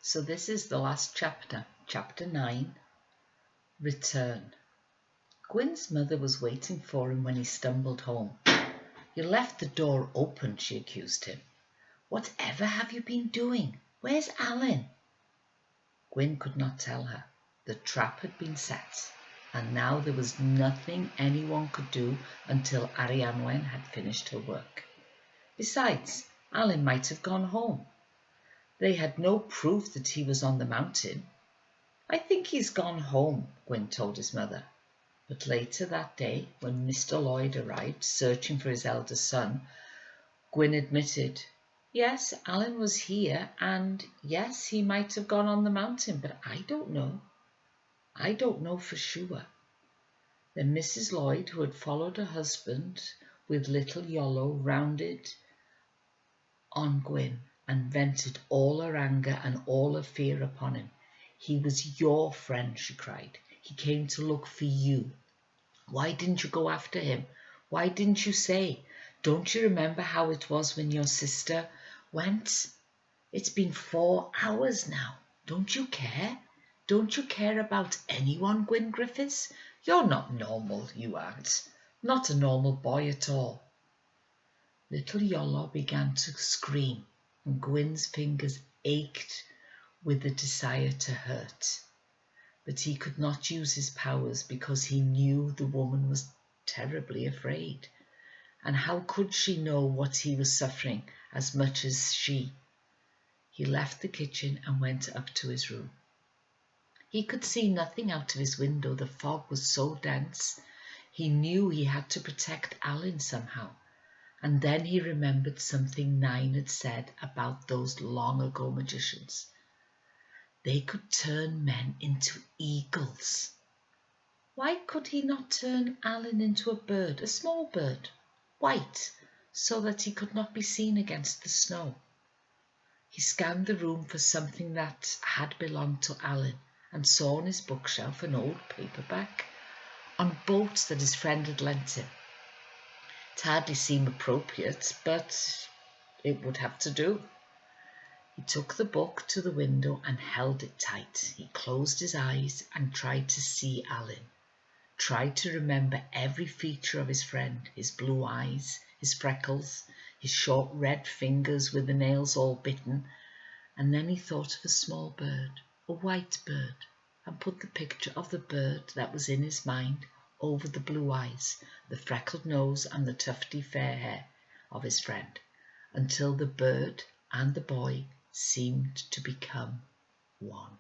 So this is the last chapter, chapter 9, Return. Gwyn's mother was waiting for him when he stumbled home. "You left the door open," she accused him. "Whatever have you been doing? Where's Alan?" Gwyn could not tell her. The trap had been set, and now there was nothing anyone could do until Arianwen had finished her work. Besides, Alan might have gone home. They had no proof that he was on the mountain. "I think he's gone home," Gwyn told his mother. But later that day, when Mr. Lloyd arrived searching for his eldest son, Gwyn admitted, "Yes, Alan was here, and yes, he might have gone on the mountain, but I don't know. I don't know for sure." Then Mrs. Lloyd, who had followed her husband with little Iolo, rounded on Gwyn and vented all her anger and all her fear upon him. "He was your friend," she cried. "He came to look for you. Why didn't you go after him? Why didn't you say? Don't you remember how it was when your sister went? It's been 4 hours now. Don't you care? Don't you care about anyone, Gwyn Griffiths? You're not normal, you aren't. Not a normal boy at all." Little Iolo began to scream, and Gwyn's fingers ached with the desire to hurt. But he could not use his powers because he knew the woman was terribly afraid. And how could she know what he was suffering as much as she? He left the kitchen and went up to his room. He could see nothing out of his window. The fog was so dense. He knew he had to protect Alan somehow. And then he remembered something Nine had said about those long ago magicians. They could turn men into eagles. Why could he not turn Alan into a bird, a small bird, white, so that he could not be seen against the snow? He scanned the room for something that had belonged to Alan and saw on his bookshelf an old paperback on boats that his friend had lent him. It hardly seemed appropriate, but it would have to do. He took the book to the window and held it tight. He closed his eyes and tried to see Alan, tried to remember every feature of his friend, his blue eyes, his freckles, his short red fingers with the nails all bitten. And then he thought of a small bird, a white bird, and put the picture of the bird that was in his mind over the blue eyes, the freckled nose and the tufty fair hair of his friend, until the bird and the boy seemed to become one.